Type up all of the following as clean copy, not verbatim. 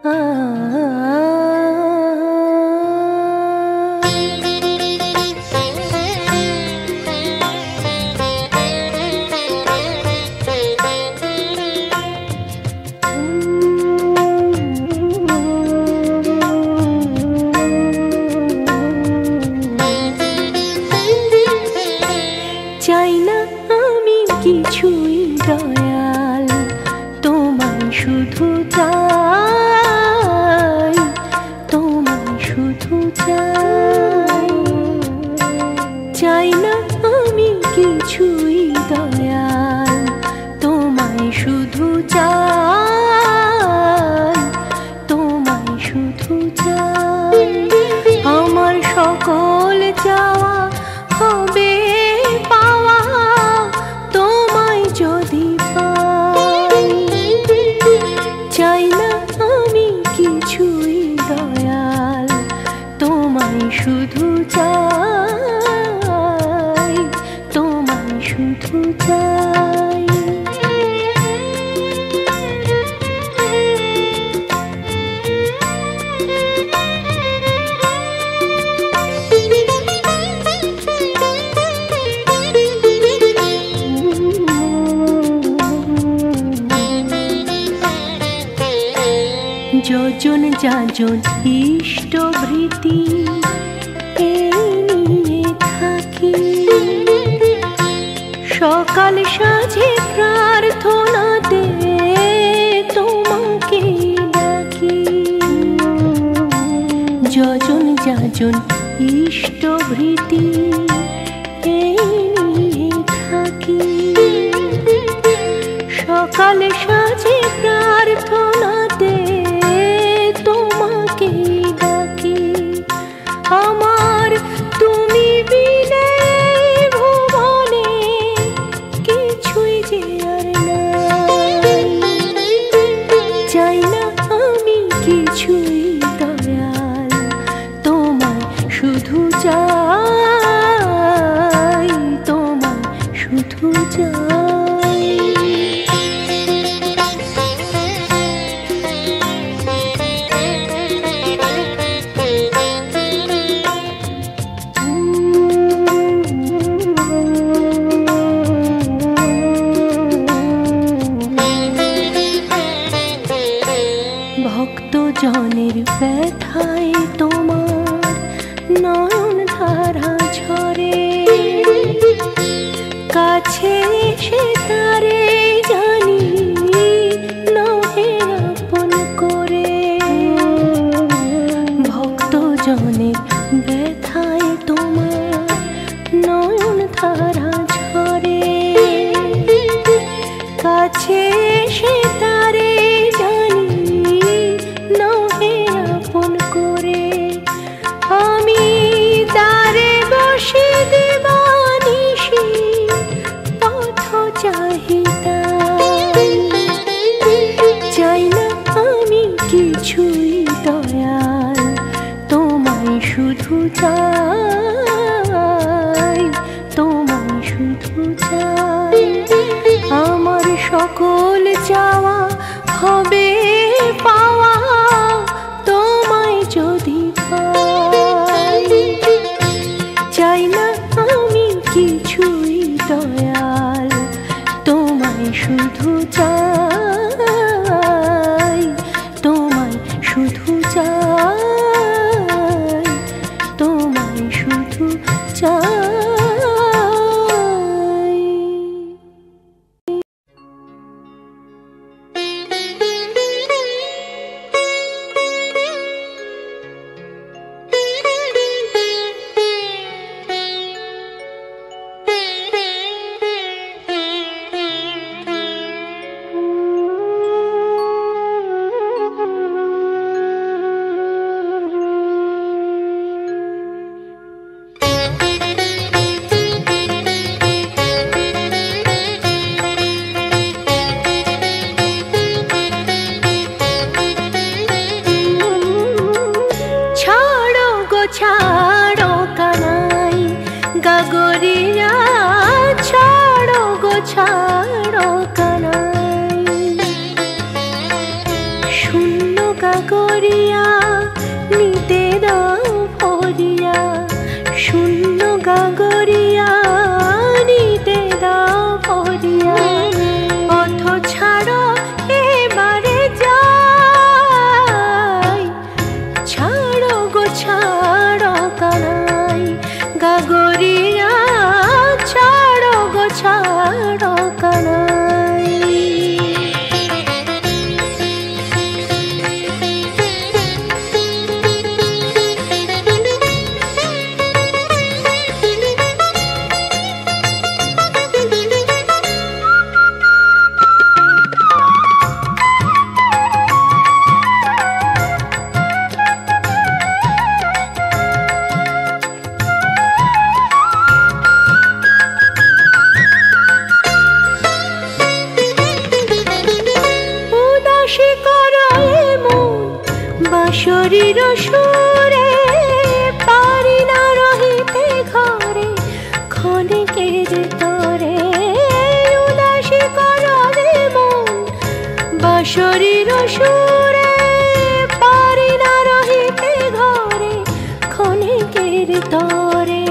চাই না আমি কিছুই দয়াল, তোমায় শুধু চাই, তোমায় শুধু চাই। চাই না আমি কিছুই দয়াল, তোমায় শুধু চাই, তোমায় শুধু চাই। আমার সকল চাওয়া হবে পাওয়া তোমায় যদি পাই। চাই না আমি কিছুই দয়াল, তোমায় শুধু চাই, তোমায় শুধু চাই। যোজন যাজন ইষ্টভৃতি নিয়ে থাকি, সকাল সাঁঝে প্রার্থনাতে তোমাকে ডাকি। যোজন যাজন ইষ্টভৃতি নিয়ে থাকি, সকাল সাঁঝে প্রার্থনাতে তোমাকে ডাকি। আমার তুমি বিনে ভুবনে কিছুই যে আর নাই। চাই না আমি কিছুই দয়াল, তোমায় শুধু চাই, তোমায় শুধু চাই। ভক্ত জনের ব্যথায় তোমার নয়ন ধারা ঝরে, কাছে এসে তারে জানি নহে আপন করে। ভক্ত জনের ব্যথায় তোমার নয়ন ধারা ঝরে, কাছে এসে তারে চাই না আমি কিছুই দয়াল, তোমায় শুধু চাই, তোমায় শুধু চাই। আমার সকল চাওয়া হবে পাওয়া তোমায় যদি পাই। চাই না আমি কিছুই দয়াল, তোমায় শুধু চাই, তোমায় শুধু চাই, তোমায় গাগরিয়া নিতে দাও ভরিয়া, শূন্য গাগরিয়া নিতে দাও ভরিয়া। পথ ছাড়ো এবারে যাই, ছাড়ো গো ছাড়ো কানাই গাগরিয়া, ছাড়ো গো ছাড়ো কানাই। শরীর সুরে পারি না রহিতে ঘরে, ক্ষণিকের তরে উদাসী করে মন। বা শরীর সুরে পারি না রহিতে ঘরে, ক্ষণিকের তরে।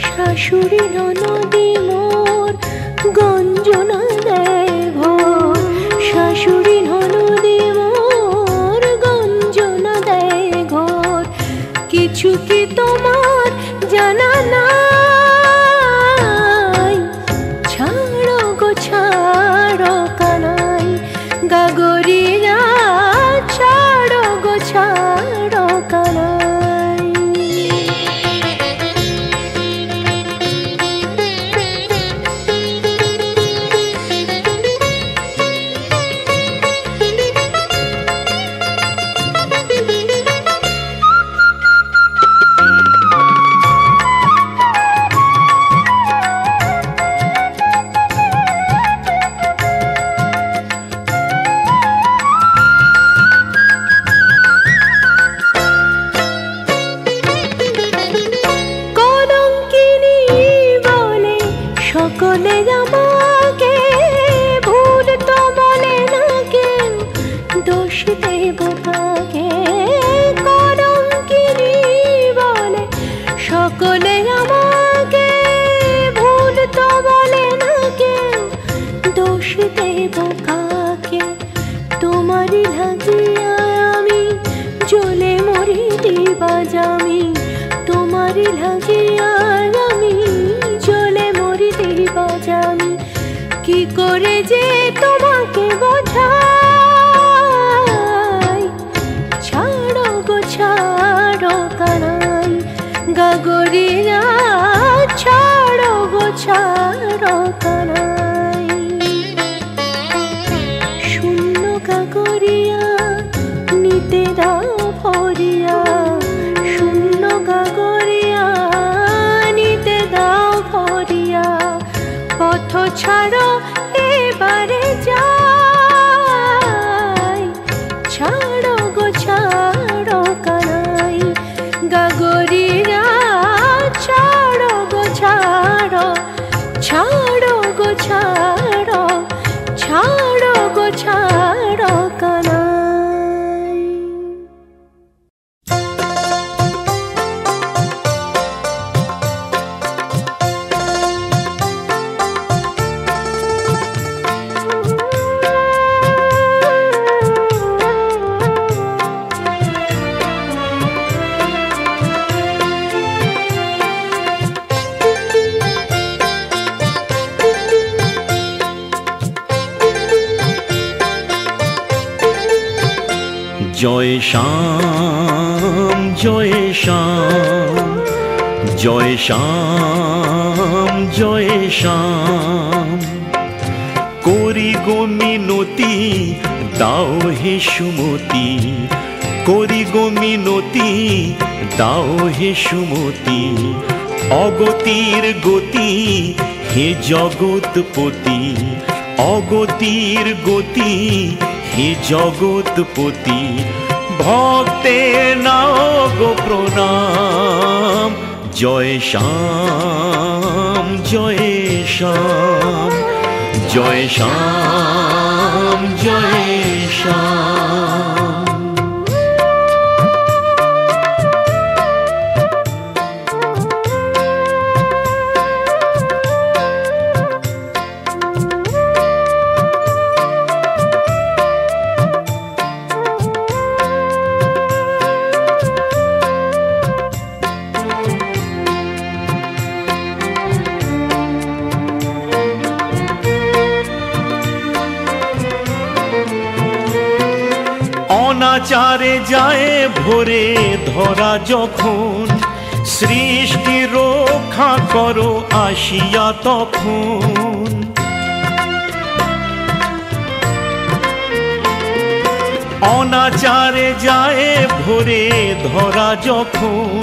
শাশুড়ি ননদি মোর গঞ্জনা দেয় ভোর, শাশুড়ি ননদি মোর গঞ্জনা দেয় ঘোর। কিছু কি তোমার জানা নাই, ছাড়ো গো ছাড়ো কানাই গাগরিয়া, ছাড়ো গো ছাড়ো কানাই। সকলে আমাকে ভুল তো বলে না কেউ, দোষ দেব তাকে। কলঙ্কিনী বলে সকলে আমাকে ভুল তো বলে না কেউ, দোষ দেব কাকে। তোমারই লাগিয়া আমি জ্বলে মরি দিবা জামি, তোমারই লাগিয়া আমি জ্বলে মরি দিবা জামি। কি করে যে তোমাকে বোঝাই, ছাড়ো গো ছাড়ো কানাই গাগরিয়া, ছাড়ো গো ছাড়ো কানাই। শূন্য গাগরিয়া নিতে দাও ভরিয়া, শূন্য গাগরিয়া নিতে দাও ভরিয়া। পথ ছাড়ো এবারে যাই, ছাড়ো গো ছাড়ো কানাই গাগরিয়া, ছাড়ো গো ছাড়ো, ছাড়ো গো ছাড়ো, ছাড়ো গো ছাড়ো কানাই। জয় শ্যাম জয় শ্যাম, জয় শ্যাম জয় শ্যাম। করি গো মিনতি দাও হে সুমতি, করি গো মিনতি দাও হে সুমতি। অগতির গতি হে জগৎপতি, অগতির গতি হে জগৎপতি। ভক্তের নাও গো প্রণাম, জয় শ্যাম জয় শ্যাম, জয় শ্যাম জয় শ্যাম। অনাচারে যায় ভরে ধরা যখন, সৃষ্টি রক্ষা করো আসিয়া তখন। অনাচারে যায় ভরে ধরা যখন,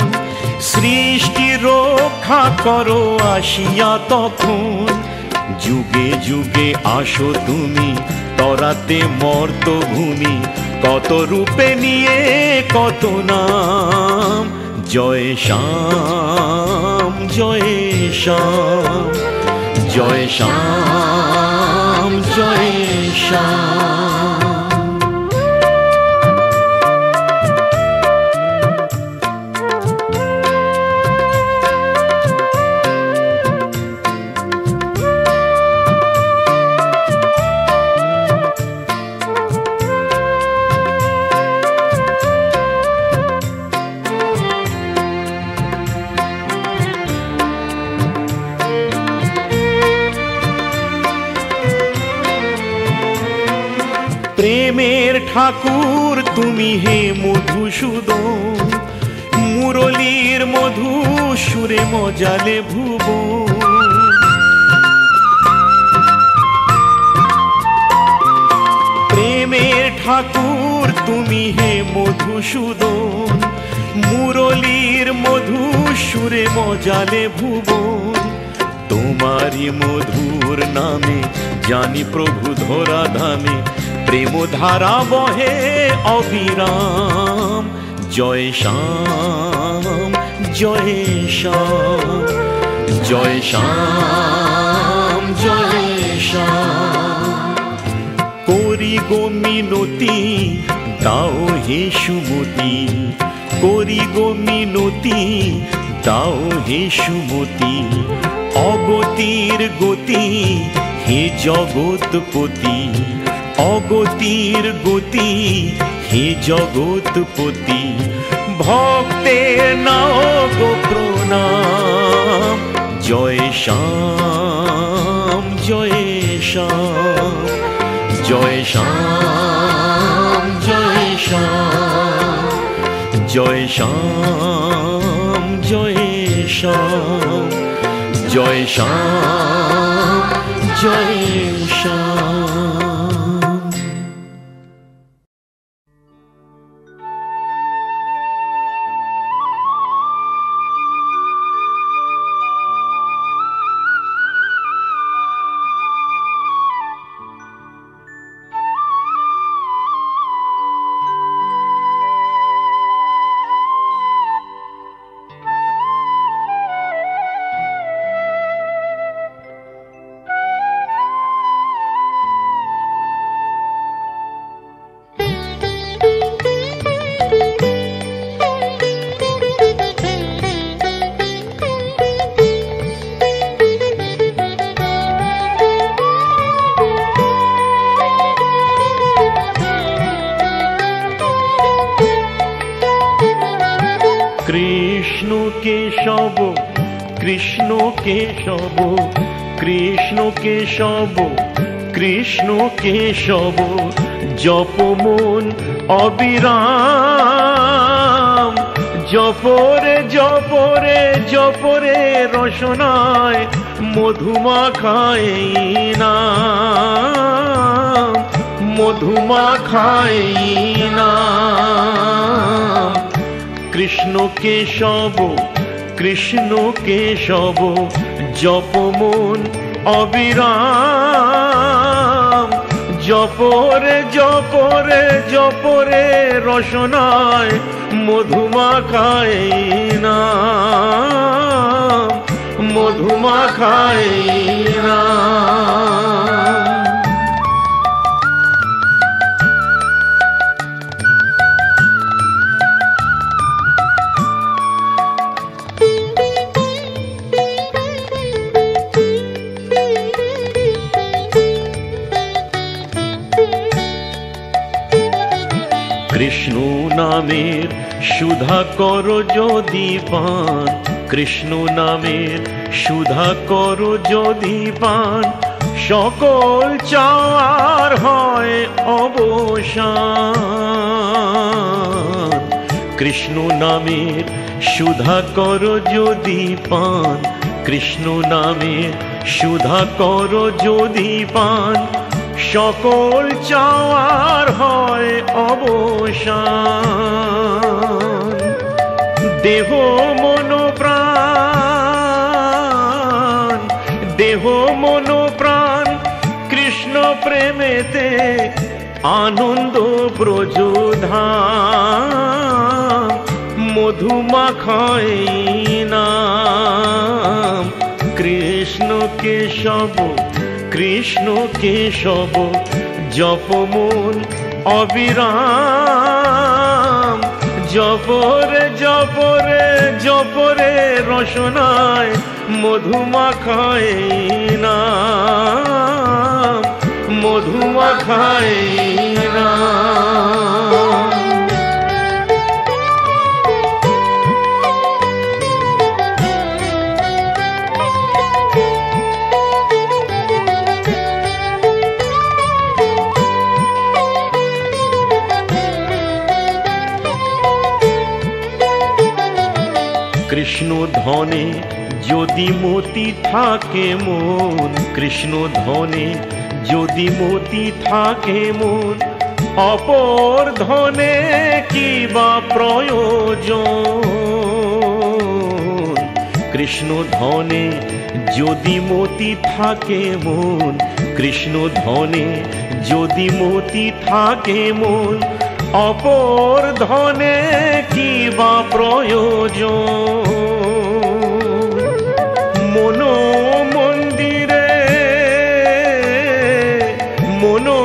সৃষ্টি রক্ষা করো আসিয়া তখন। যুগে যুগে আসো তুমি তরাতে মর্তভূমি, কত রূপে নিয়ে কত নাম। জয় শ্যাম জয় শ্যাম জয় শ্যাম জয় শ্যাম। প্রেমের ঠাকুর তুমি হে মধুসূদন, মুরলীর মধু সুরে মজালে ভুবন। প্রেমের ঠাকুর তুমি হে মধুসূদন, মুরলীর মধু সুরে মজালে ভুবন। তোমারি মধুর নামে জানি প্রভু ধরা ধামে, প্রেম ধারা বহে অবিরাম। জয় শ্যাম জয় শ্যাম জয় শ্যাম জয় শ্যাম। করি গো মিনতি দাও হে সুমতি, করি গো মিনতি দাও হে সুমতি। অগতির গতি হে জগৎপতি, অগতির গতি হে জগৎপতি। ভক্তের নাও গো প্রণাম। জয় শ্যাম জয় শ্যাম জয় শ্যাম জয় শ্যাম জয় শ্যাম জয় শ্যাম জয় শ্যাম জয় শ্যাম। কৃষ্ণ কেশব কৃষ্ণ কেশব কৃষ্ণ কেশব কৃষ্ণ কেশব, জপ মন অবিরাম। জপরে জপরে জপরে রসনায় মধুমাখায় নাম, মধুমাখায় নাম। কৃষ্ণ কেশব কৃষ্ণ কেশব, জপ মন অবিরাম। জপরে জপরে জপরে রসনায় মধুমাখায় নাম, মধুমাখায় নাম। কৃষ্ণ নামের সুধা করো যদি পান, কৃষ্ণ নামের সুধা করো যদি পান, সকল চাওয়ার হয় অবসান। কৃষ্ণ নামের সুধা কর যদি পান, কৃষ্ণ নামের সুধা কর যদি পান, সকল চাওয়ার হয় অবসান। দেহ মন প্রাণ, দেহ মন প্রাণ কৃষ্ণ প্রেমেতে আনন্দ ব্রজধাম। মধুমাখাই নাম কৃষ্ণ কেশব, কৃষ্ণ কেশব জপ মন অবিরাম। জপরে জপরে জপরে রসনায় মধুমাখাই নাম, মধুমাখাই নাম। কৃষ্ণ ধনে যদি মতি থাকে মন, কৃষ্ণ ধনে যদি মতি থাকে মন, অপর ধনে কি বা প্রয়োজন। কৃষ্ণ ধনে যদি মতি থাকে মন, কৃষ্ণ ধনে যদি মতি থাকে মন, অপর ধনে কি বা প্রয়োজন। মনো মন্দিরে, মনো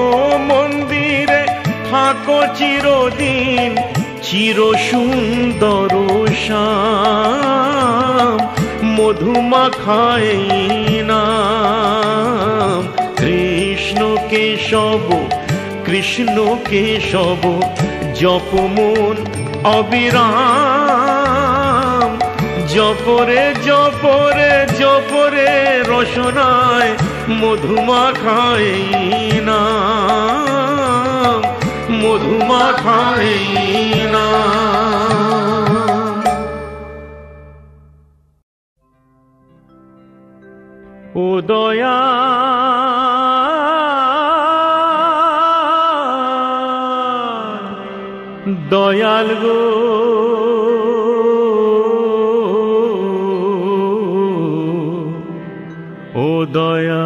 মন্দিরে থাকো চিরদিন, চির সুন্দর শ্যাম। মধুমাখাই নাম কৃষ্ণ কেশব, কৃষ্ণ কেশব জপ মন অবিরাম। জপরে জপরে জপরে রসনায় মধুমাখাই নাম, মধুমাখাই নাম। ও দয়া দয়াল গো, ও দয়া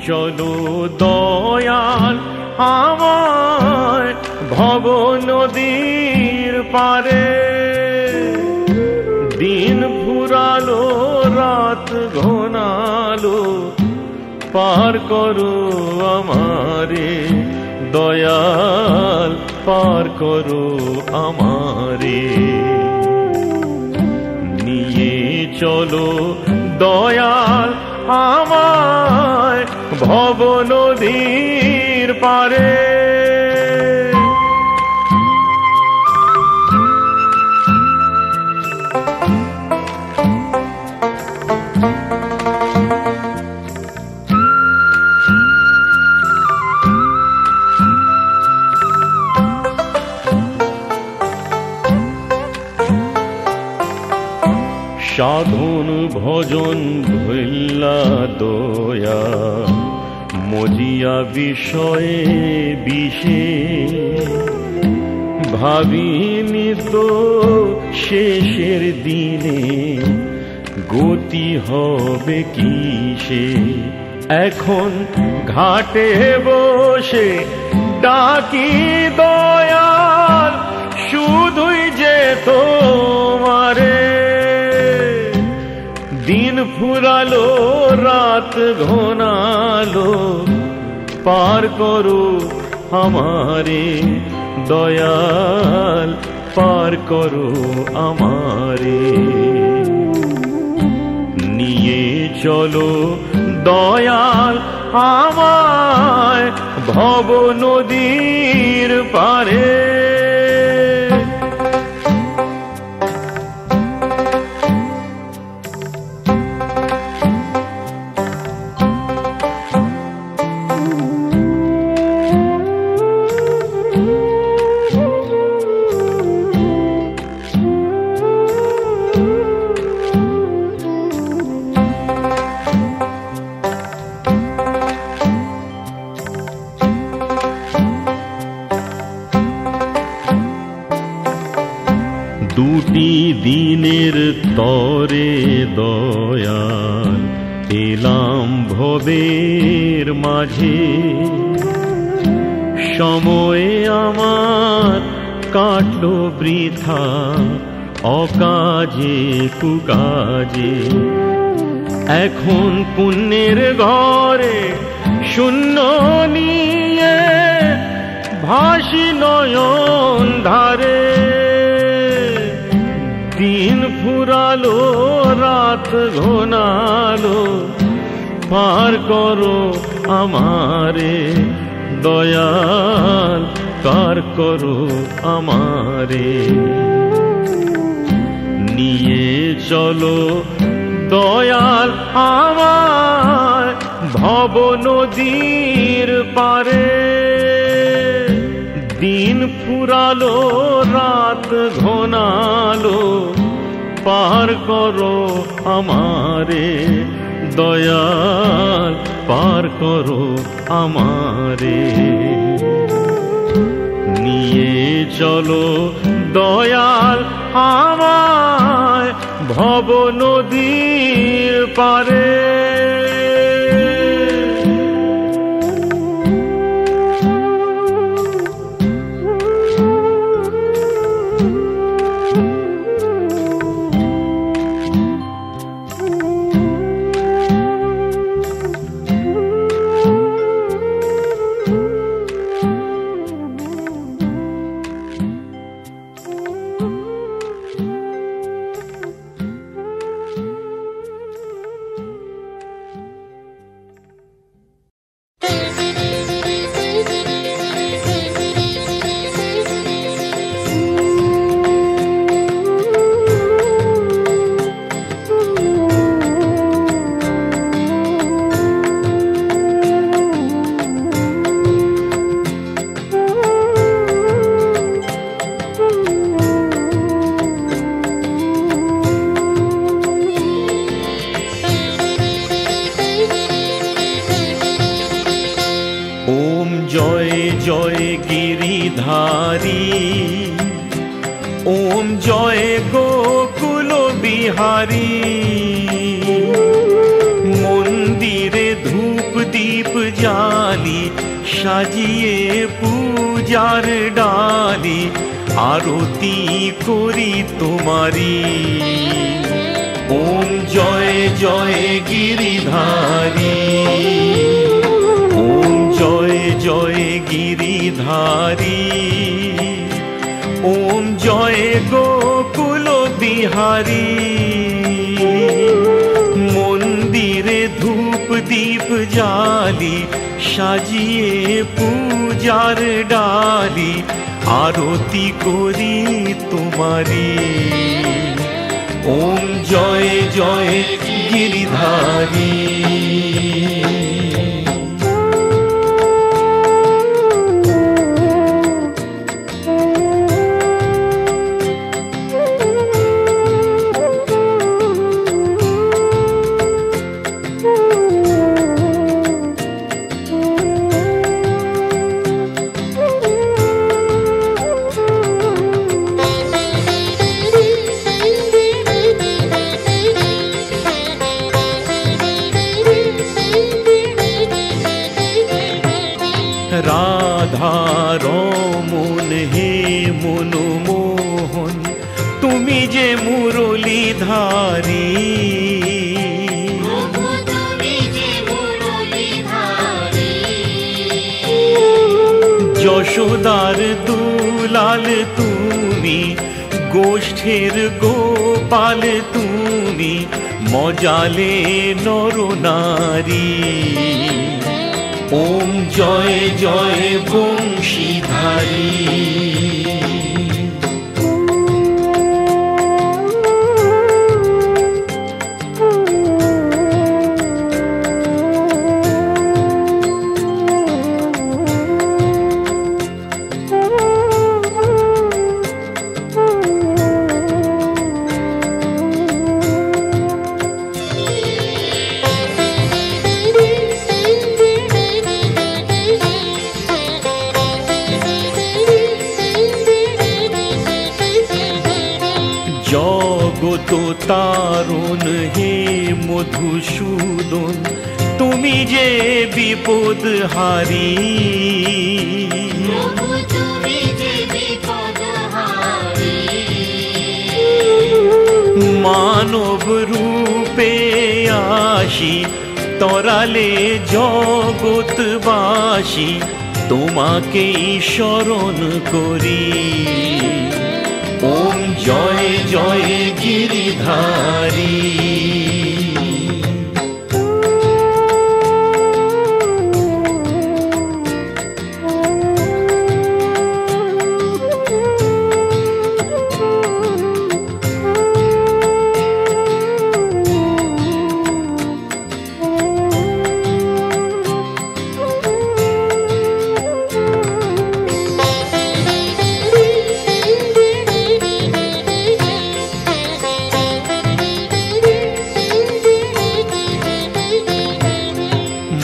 চলো দয়াল আমায় ভব নদীর পারে। দিন ফুরালো রাত ঘনালো, পার করো আমারে দয়াল, পার করো আমারে। নিয়ে চলো দয়াল আমায় ভব নদীর পারে। সাধন ভজন ভৈলা দয়া, মজিয়া বিষয়ে বিষে ভাবিনি তো শেষের দিনে গতি হবে কিসে। এখন ঘাটে বসে ডাকি দয়াল, শুধুই যে তোমারে ফুরালো রাত ঘনালো, পার করো আমারে দয়াল, পার করো আমারে। নিয়ে চলো দয়াল আমায় ভব নদীর পারে। দুটি দিনের তরে দয়াল এলাম ভবের মাঝে, সময়ে আমার কাটলো বৃথা অকাজে কুকাজে। এখন পুণ্যের ঘরে শূন্য নিয়ে ভাসি নয়ন ধারে। দিন ফুরালো রাত ঘনালো, পার করো আমারে দয়াল, পার করো আমারে। নিয়ে চলো দয়াল আমায় ভব নদীর পারে। দিন ফুরালো রাত ঘনালো, পার করো আমারে দয়াল, পার করো আমারে। নিয়ে চলো দয়াল আমায় ভব নদীর পারে। জয় গিরিধারী, ওম জয় গোকুল বিহারী। মন্দিরে ধূপ দীপ জালি, সাজিয়ে পূজার ডালি, আরতি করি তোমারি। ওম জয় জয় গিরিধারী, ওম জয় জয় গিরিধারী। ওম জয় গোকুল বিহারী। মন্দিরে ধূপ দীপ জালি, সাজিয়ে পূজার ডালি, আরতি করি তোমারি। ওম জয় জয় গিরিধারী। রাধা রমন হে মনমোহন, তুমি যে মুরলীধারী। যশোদার দুলাল তুমি, গোষ্ঠের গোপাল তুমি, মজালে নরনারী। ওম জয় জয় বংশীধারী। জগত তারুণ হে মধুসূদন, তুমি যে বিপদ হারি। মানব রূপে আসি তরালে জগৎবাসী, তোমাকেই শরণ করি। ওম জয় জয় গিরিধারী।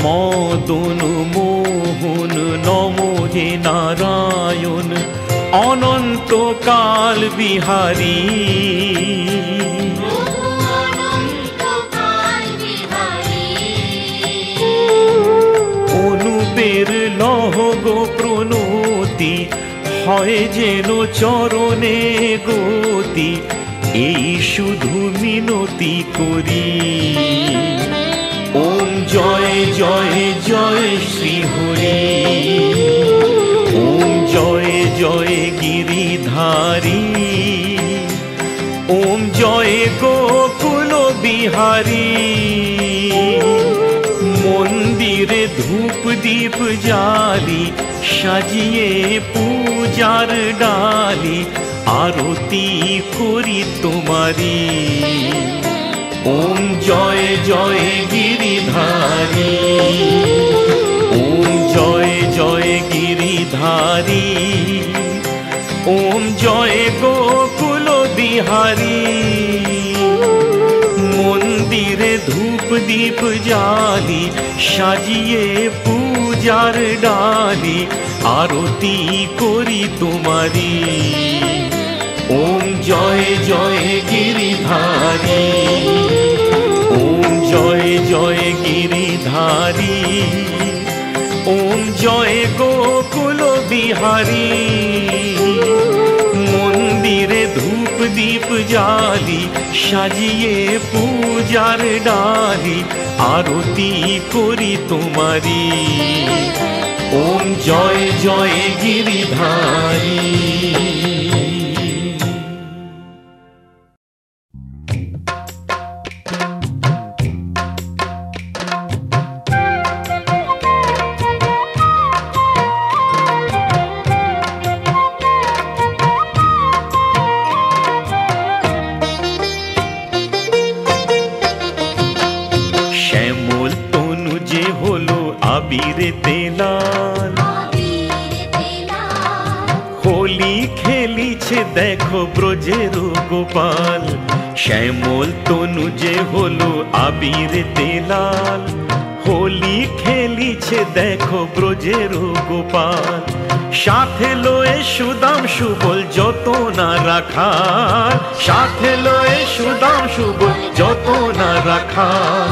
মদন মোহন নমো হে নারায়ণ, অনন্তকাল বিহারী। অনুপের লহগ প্রণতি, হয় যেন চরণে গতি, এই শুধু মিনতি করি। ওম জয় জয় জয় শ্রী হরি। ওম জয় জয় গিরিধারী। ওম জয় গোকুল বিহারী। মন্দিরে ধূপ দীপ জালি, সাজিয়ে পূজার ডালি, আরতি করি তোমারি। ওম জয় জয় গিরিধারী। ওম জয় জয় গিরিধারী। ওম জয় গোকুল বিহারী। মন্দিরে ধূপ দীপ জালি, সাজিয়ে পূজার ডালি, আরতি করি তোমারি। ওম জয় জয় গিরিধারী। ওম জয় জয় গিরিধারী। ওম জয় গোকুল বিহারী। মন্দিরে ধূপ দীপ জালি, সাজিয়ে পূজার ডালি, আরতি করি তোমারি। ওম জয় জয় গিরিধারী। আবিরেতে লাল, হোলি খেলিছে দেখো ব্রজের গোপাল। শ্যামল তনু যে হলো আবিরেতে লাল, হোলি খেলিছে দেখো ব্রজের গোপাল। সাথে লয়ে সুদাম সুবল যত না রাখাল, সাথে লয়ে সুদাম সুবল যত না রাখাল।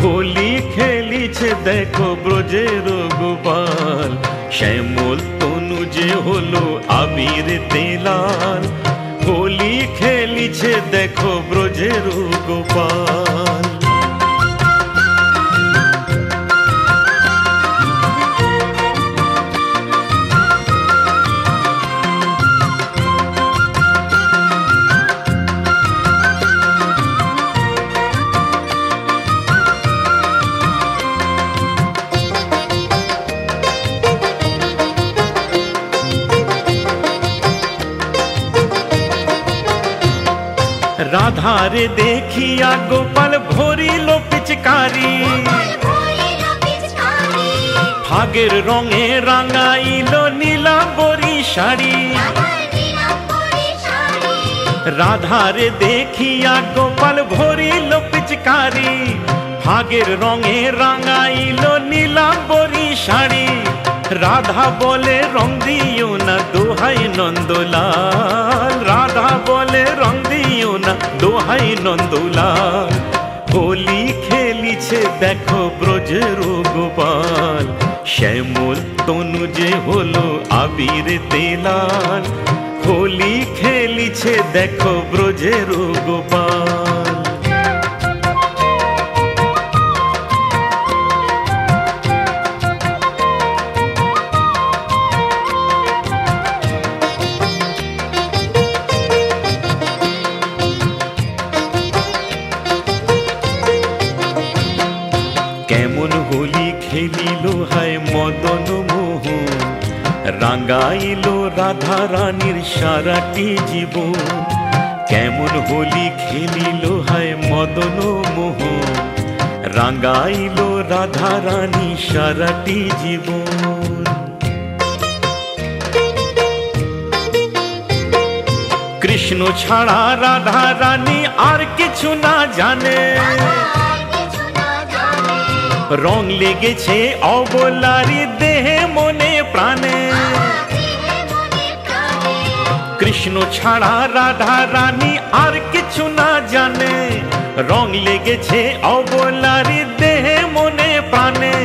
হোলি খেলিছে দেখো ব্রজের গোপাল। শ্যামল তনু যে হলো আবিরেতে লাল, হোলি খেলিছে দেখো ব্রজের গোপাল। রাধারে দেখিয়া গোপাল ভরিল পিচকারি, ভাগের রঙে রাঙাইল নীলাম্বরী শাড়ি। রাধারে দেখিয়া গোপাল ভরিল পিচকারি, ভাগের রঙে রাঙাইল নীলাম্বরী শাড়ি। রাধা বলে রং দিও না দোহাই নন্দলাল, রাধা বলে রং দিও না দোহাই নন্দলাল। হোলি খেলিছে দেখো ব্রজের গোপাল, শ্যামল তনু যে হলো আবিরেতে লাল। হোলি খেলিছে দেখো ব্রজের গোপাল। কেমন হোলি খেলিল হায় মদন মোহন, রাঙাইল রাধা রানীর সারাটি জীবন। কেমন হোলি খেলিল হায় মদন মোহন, রাঙাইল রাধা রানী সারাটি জীবন। কৃষ্ণ ছাড়া রাধা রানী আর কিছু না জানে, রং লেগেছে অবলারি দেহে মনে প্রাণে। কৃষ্ণ ছাড়া রাধা রানী আর কিছু না জানে, রং লেগেছে অবলারি দেহে মনে প্রাণে।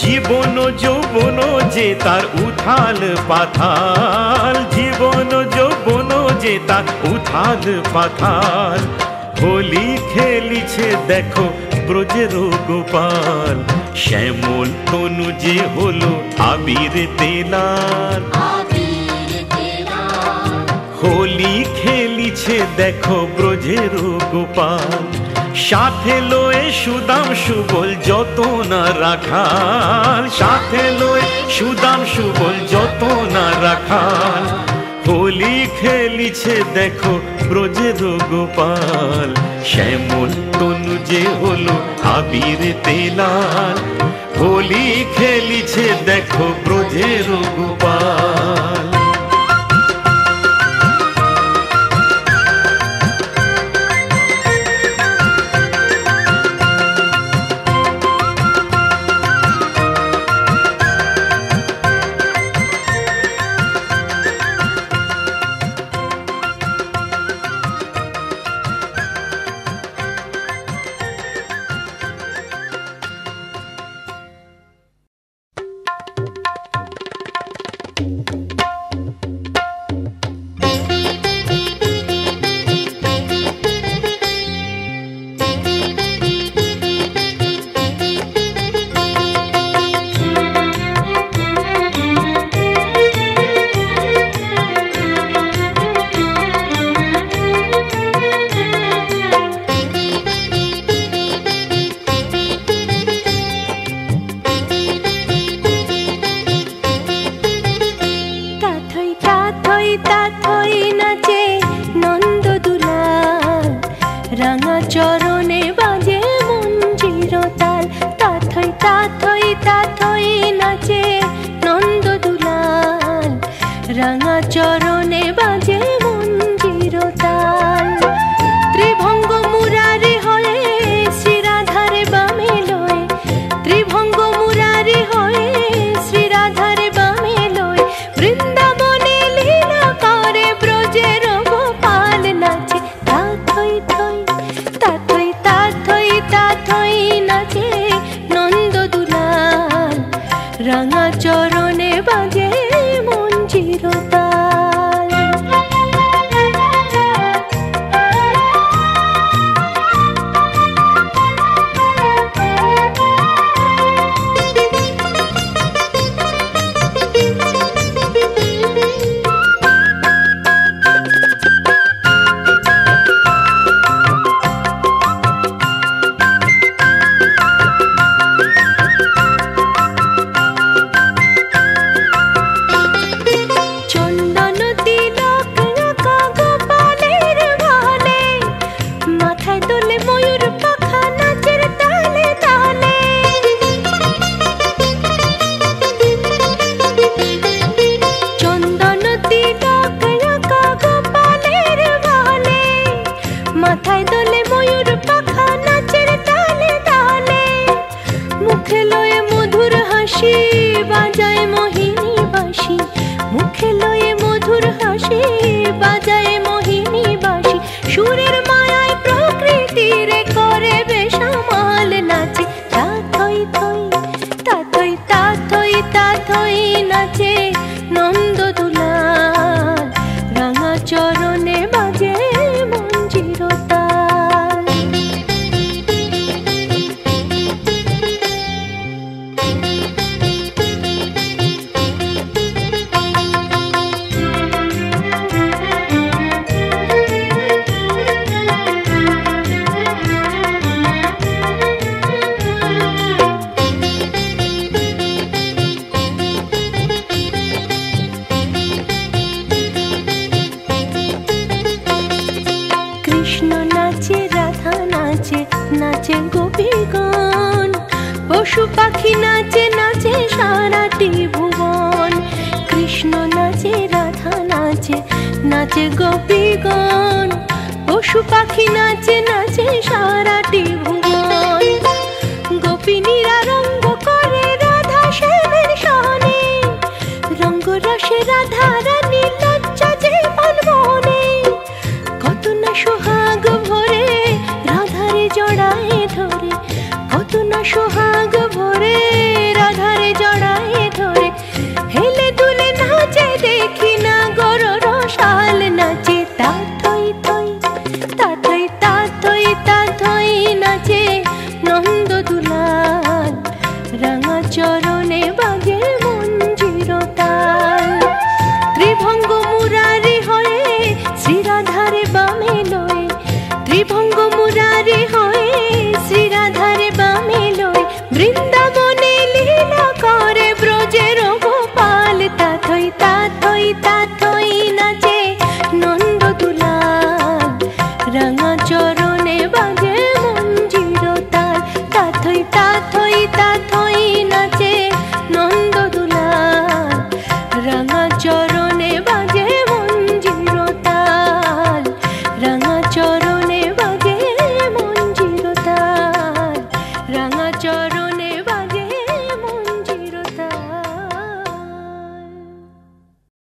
জীবন যৌবন যে তার উথাল পাথাল, জীবন যৌবন যে তার উথাল পাথাল। হোলি খেলিছে দেখো ব্রজের গোপাল, শ্যামল তনু যে হলো আবিরেতে লাল। হোলি খেলিছে দেখো ব্রজের গোপাল, সাথে লয়ে সুদাম সুবল যত না রাখাল, সাথে লয়ে সুদাম সুবল যত না রাখাল। হোলি খেলিছে দেখো ব্রজের গোপাল, শ্যামল তনু যে হলো আবিরেতে লাল। হোলি খেলিছে দেখো ব্রজের গোপাল। বাঁশি বাজায় মোহিনী বাঁশি, মুখে লয়ে মধুর হাসি বাজায় মোহিনী বাঁশি। সুরের মায়ায় প্রকৃতির করে বেসামাল নাচে, তা থই থই তা থই তা থই তা থই নাচে নন্দ দুলাল, রাঙা চরণে বাজে মঞ্জির তাল। কৃষ্ণ নাচে রাধা নাচে নাচে গোপীগণ, পশু পাখি নাচে নাচে সারাটি ভুবন। কৃষ্ণ নাচে রাধা নাচে নাচে গোপীগণ, পশু পাখি নাচে নাচে সারাটি ভুবন। গোপিনীরা রঙ্গ করে রাধা শ্যামের সনে, রঙ্গ রসে রাধা রানী লজ্জা যে পানবনে। কত না সোহাগ ভরে রাধারে জড়ায় ধরে, কত না সোহাগ ভরে রাধারে জড়ায় ধরে। হেলে দুলে নাচে দেখি না গর রসাল নাচে, তা থই থই তা থই তা থই তা থই নাচে নন্দ দুলাল, রাঙা চরণে